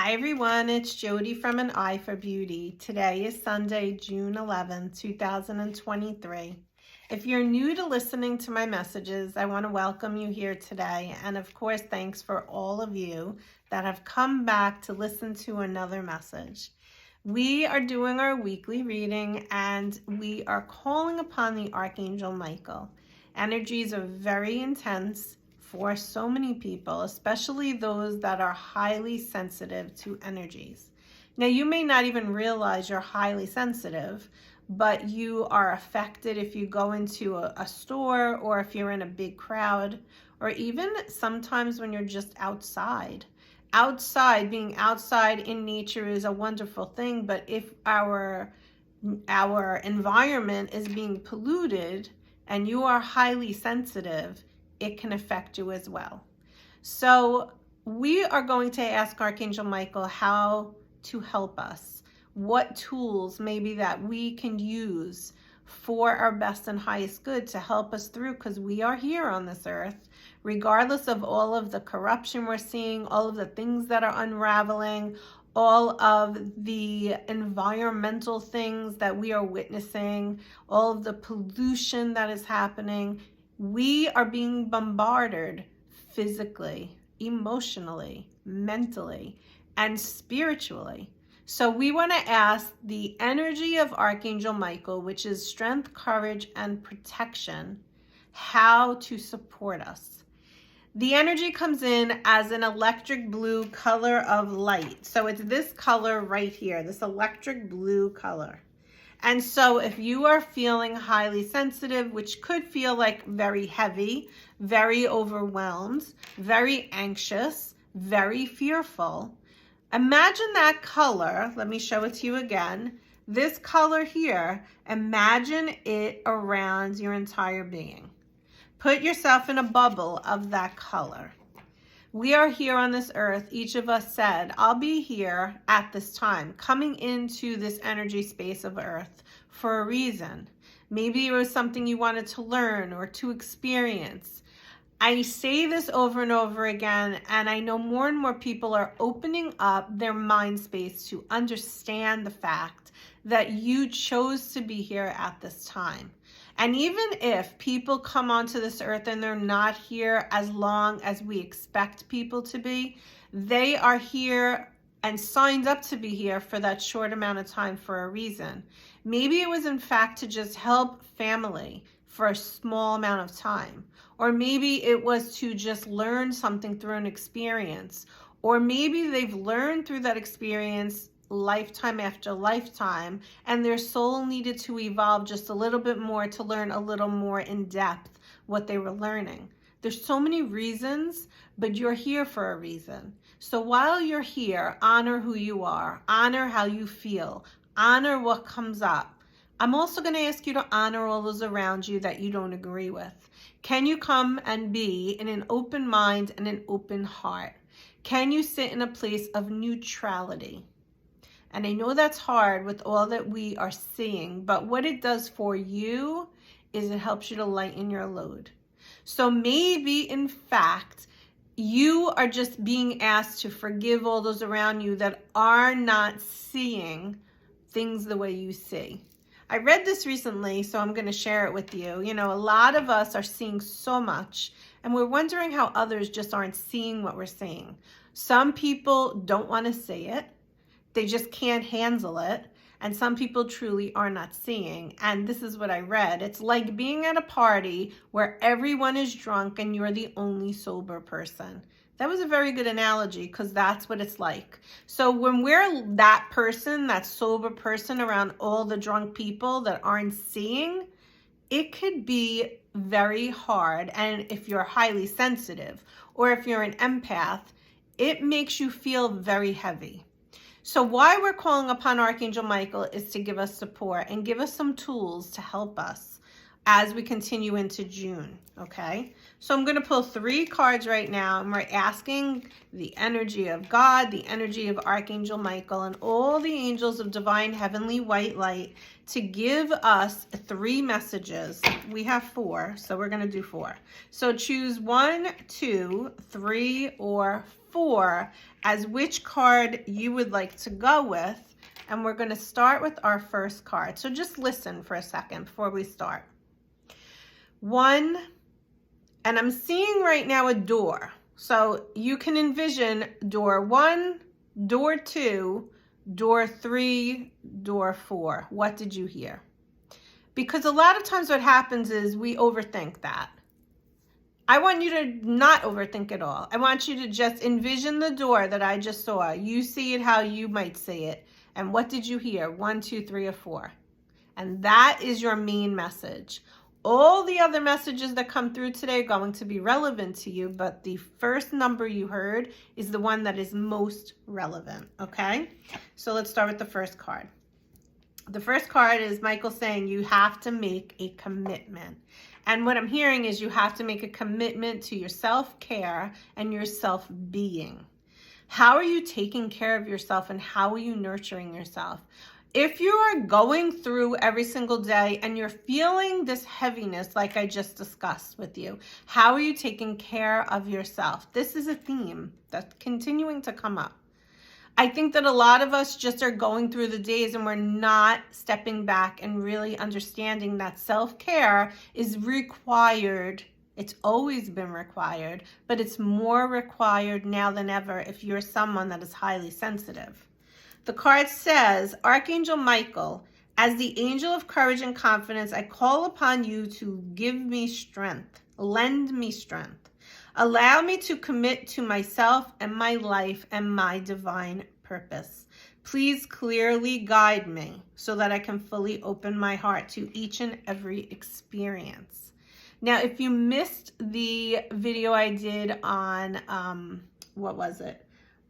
Hi everyone, it's Jody from An Eye for Beauty. Today is Sunday, June 11, 2023. If you're new to listening to my messages, I want to welcome you here today. And of course, thanks for all of you that have come back to listen to another message. We are doing our weekly reading and we are calling upon the Archangel Michael. Energies are very intense for so many people, especially those that are highly sensitive to energies. Now, you may not even realize you're highly sensitive, but you are affected if you go into a store or if you're in a big crowd, or even sometimes when you're just outside. Being outside in nature is a wonderful thing, but if our environment is being polluted and you are highly sensitive, it can affect you as well. So we are going to ask Archangel Michael how to help us, what tools maybe that we can use for our best and highest good to help us through, because we are here on this earth, regardless of all of the corruption we're seeing, all of the things that are unraveling, all of the environmental things that we are witnessing, all of the pollution that is happening. We are being bombarded physically, emotionally, mentally, and spiritually. So we want to ask the energy of Archangel Michael, which is strength, courage, and protection, how to support us. The energy comes in as an electric blue color of light. So it's this color right here, this electric blue color. And so if you are feeling highly sensitive, which could feel like very heavy, very overwhelmed, very anxious, very fearful, imagine that color. Let me show it to you again. This color here, imagine it around your entire being. Put yourself in a bubble of that color. We are here on this earth. Each of us said, I'll be here at this time, coming into this energy space of earth for a reason. Maybe it was something you wanted to learn or to experience. I say this over and over again, and I know more and more people are opening up their mind space to understand the fact that you chose to be here at this time. And even if people come onto this earth and they're not here as long as we expect people to be, they are here and signed up to be here for that short amount of time for a reason. Maybe it was in fact to just help family for a small amount of time. Or maybe it was to just learn something through an experience. Or maybe they've learned through that experience lifetime after lifetime, and their soul needed to evolve just a little bit more to learn a little more in depth what they were learning. There's so many reasons, but you're here for a reason. So while you're here, honor who you are, honor how you feel, honor what comes up. I'm also going to ask you to honor all those around you that you don't agree with. Can you come and be in an open mind and an open heart? Can you sit in a place of neutrality? And I know that's hard with all that we are seeing, but what it does for you is it helps you to lighten your load. So maybe, in fact, you are just being asked to forgive all those around you that are not seeing things the way you see. I read this recently, so I'm going to share it with you. You know, a lot of us are seeing so much, and we're wondering how others just aren't seeing what we're seeing. Some people don't want to see it. They just can't handle it. And some people truly are not seeing. And this is what I read. It's like being at a party where everyone is drunk and you're the only sober person. That was a very good analogy, because that's what it's like. So when we're that person, that sober person around all the drunk people that aren't seeing, it could be very hard. And if you're highly sensitive or if you're an empath, it makes you feel very heavy. So why we're calling upon Archangel Michael is to give us support and give us some tools to help us as we continue into June, okay? So I'm going to pull 3 cards right now, and we're asking the energy of God, the energy of Archangel Michael, and all the angels of divine heavenly white light to give us 3 messages. We have 4, so we're going to do 4. So choose 1, 2, 3, or 4. 4 as which card you would like to go with. And we're going to start with our first card. So just listen for a second before we start. 1, and I'm seeing right now a door. So you can envision door 1, door 2, door 3, door 4. What did you hear? Because a lot of times what happens is we overthink that. I want you to not overthink it all. I want you to just envision the door that I just saw. You see it how you might see it. And what did you hear? 1, 2, 3, or 4. And that is your main message. All the other messages that come through today are going to be relevant to you, but the first number you heard is the one that is most relevant, okay? So let's start with the first card. The first card is Michael saying you have to make a commitment. And what I'm hearing is you have to make a commitment to your self-care and your self-being. How are you taking care of yourself and how are you nurturing yourself? If you are going through every single day and you're feeling this heaviness like I just discussed with you, how are you taking care of yourself? This is a theme that's continuing to come up. I think that a lot of us just are going through the days and we're not stepping back and really understanding that self-care is required. It's always been required, but it's more required now than ever if you're someone that is highly sensitive. The card says, Archangel Michael, as the angel of courage and confidence, I call upon you to give me strength, lend me strength. Allow me to commit to myself and my life and my divine purpose. Please clearly guide me so that I can fully open my heart to each and every experience. Now, if you missed the video I did on,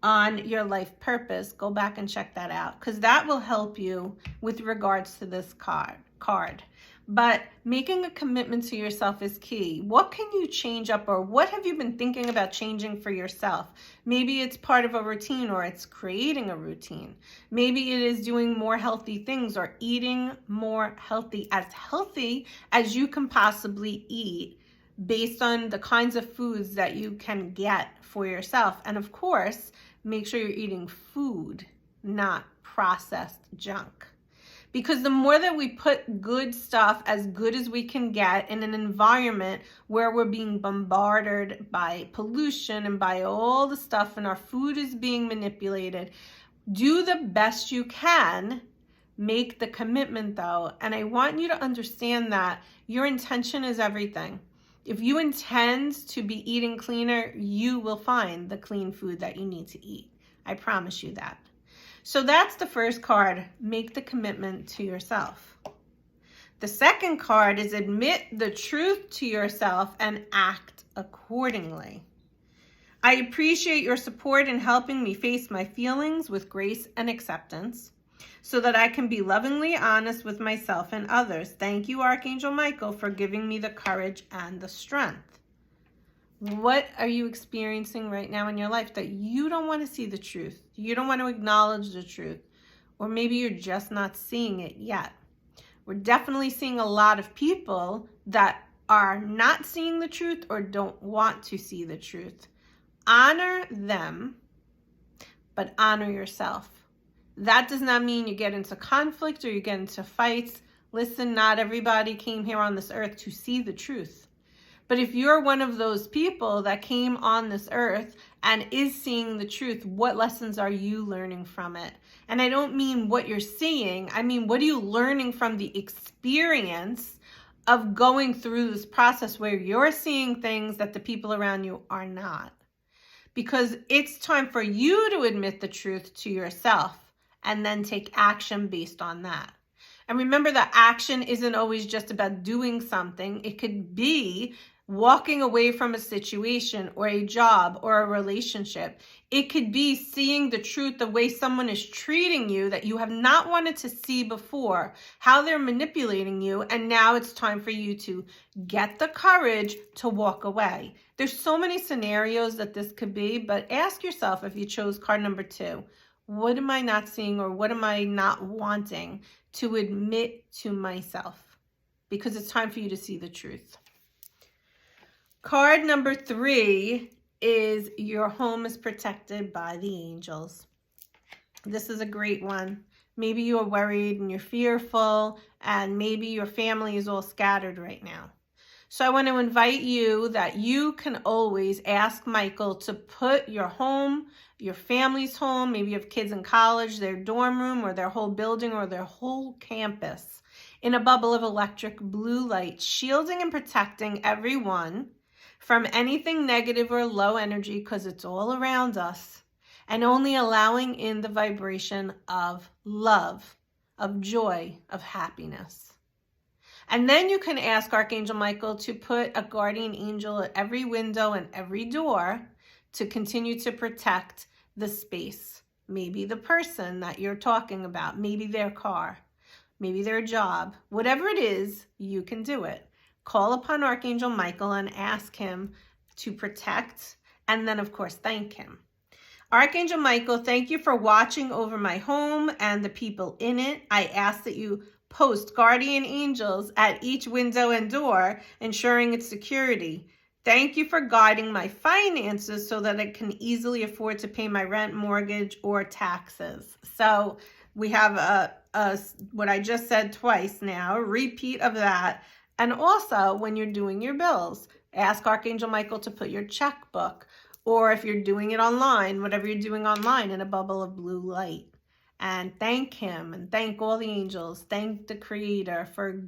on your life purpose, go back and check that out because that will help you with regards to this card. But making a commitment to yourself is key. What can you change up or what have you been thinking about changing for yourself? Maybe it's part of a routine or it's creating a routine. Maybe it is doing more healthy things or eating more healthy as you can possibly eat based on the kinds of foods that you can get for yourself. And of course, make sure you're eating food, not processed junk. Because the more that we put good stuff, as good as we can get, in an environment where we're being bombarded by pollution and by all the stuff and our food is being manipulated, do the best you can. Make the commitment though. And I want you to understand that your intention is everything. If you intend to be eating cleaner, you will find the clean food that you need to eat. I promise you that. So that's the first card, make the commitment to yourself. The second card is admit the truth to yourself and act accordingly. I appreciate your support in helping me face my feelings with grace and acceptance so that I can be lovingly honest with myself and others. Thank you, Archangel Michael, for giving me the courage and the strength. What are you experiencing right now in your life that you don't want to see the truth? You don't want to acknowledge the truth, or maybe you're just not seeing it yet. We're definitely seeing a lot of people that are not seeing the truth or don't want to see the truth. Honor them, but honor yourself. That does not mean you get into conflict or you get into fights. Listen, not everybody came here on this earth to see the truth. But if you're one of those people that came on this earth and is seeing the truth, what lessons are you learning from it? And I don't mean what you're seeing. I mean, what are you learning from the experience of going through this process where you're seeing things that the people around you are not? Because it's time for you to admit the truth to yourself and then take action based on that. And remember that action isn't always just about doing something. It could be walking away from a situation or a job or a relationship. It could be seeing the truth, the way someone is treating you that you have not wanted to see before, how they're manipulating you, and now it's time for you to get the courage to walk away. There's so many scenarios that this could be, but ask yourself if you chose card number 2, what am I not seeing or what am I not wanting to admit to myself? Because it's time for you to see the truth. Card number 3 is your home is protected by the angels. This is a great one. Maybe you're worried and you're fearful, and maybe your family is all scattered right now. So I want to invite you that you can always ask Michael to put your home, your family's home, maybe you have kids in college, their dorm room or their whole building or their whole campus in a bubble of electric blue light, shielding and protecting everyone from anything negative or low energy, because it's all around us, and only allowing in the vibration of love, of joy, of happiness. And then you can ask Archangel Michael to put a guardian angel at every window and every door to continue to protect the space. Maybe the person that you're talking about, maybe their car, maybe their job, whatever it is, you can do it. Call upon Archangel Michael and ask him to protect, and then of course thank him. Archangel Michael, thank you for watching over my home and the people in it. I ask that you post guardian angels at each window and door, ensuring its security. Thank you for guiding my finances so that I can easily afford to pay my rent, mortgage, or taxes. So we have what I just said twice now, a repeat of that. And also when you're doing your bills, ask Archangel Michael to put your checkbook, or if you're doing it online, whatever you're doing online, in a bubble of blue light. And thank him and thank all the angels. Thank the Creator for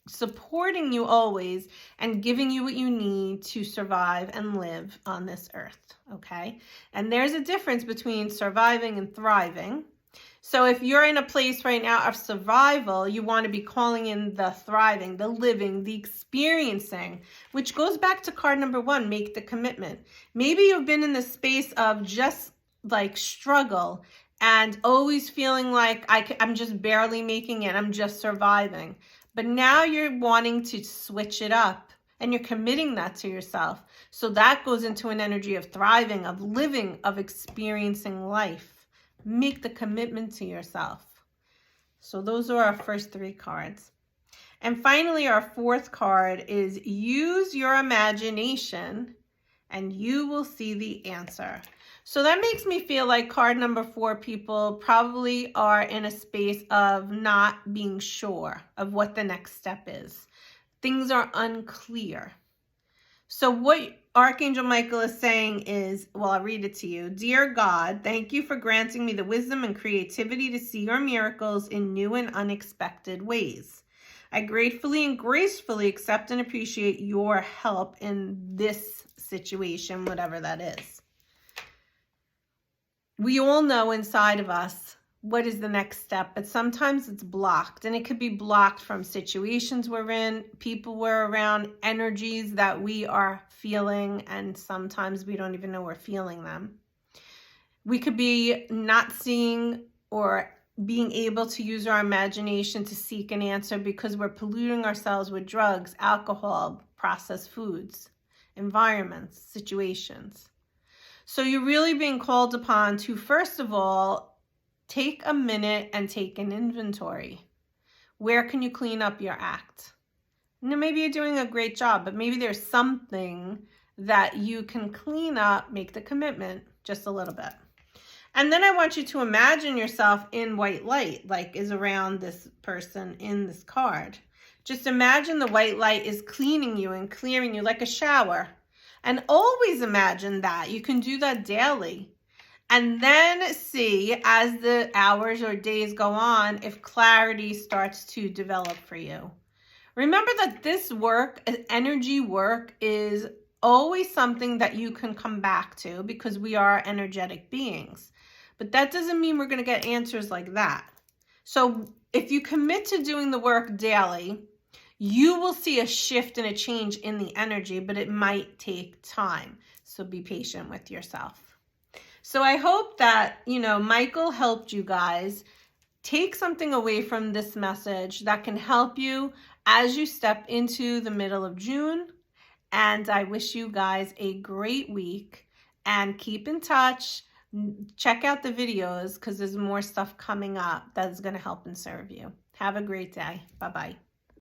supporting you always and giving you what you need to survive and live on this earth, okay? And there's a difference between surviving and thriving. So if you're in a place right now of survival, you want to be calling in the thriving, the living, the experiencing, which goes back to card number 1, make the commitment. Maybe you've been in the space of just like struggle and always feeling like I'm just barely making it, I'm just surviving. But now you're wanting to switch it up and you're committing that to yourself. So that goes into an energy of thriving, of living, of experiencing life. Make the commitment to yourself. So those are our first 3 cards. And finally, our 4th card is use your imagination and you will see the answer. So that makes me feel like card number 4 people probably are in a space of not being sure of what the next step is. Things are unclear. So what Archangel Michael is saying is, well, I'll read it to you. Dear God, thank you for granting me the wisdom and creativity to see your miracles in new and unexpected ways. I gratefully and gracefully accept and appreciate your help in this situation, whatever that is. We all know inside of us what is the next step, but sometimes it's blocked, and it could be blocked from situations we're in, people we're around, energies that we are feeling, and sometimes we don't even know we're feeling them. We could be not seeing or being able to use our imagination to seek an answer because we're polluting ourselves with drugs, alcohol, processed foods, environments, situations. So you're really being called upon to, first of all, take a minute and take an inventory. Where can you clean up your act? Now, maybe you're doing a great job, but maybe there's something that you can clean up, make the commitment just a little bit. And then I want you to imagine yourself in white light, like is around this person in this card. Just imagine the white light is cleaning you and clearing you like a shower. And always imagine that. You can do that daily. And then see, as the hours or days go on, if clarity starts to develop for you. Remember that this work, energy work, is always something that you can come back to because we are energetic beings. But that doesn't mean we're going to get answers like that. So if you commit to doing the work daily, you will see a shift and a change in the energy, but it might take time. So be patient with yourself. So I hope that, Michael helped you guys take something away from this message that can help you as you step into the middle of June. And I wish you guys a great week and keep in touch. Check out the videos because there's more stuff coming up that is going to help and serve you. Have a great day. Bye-bye.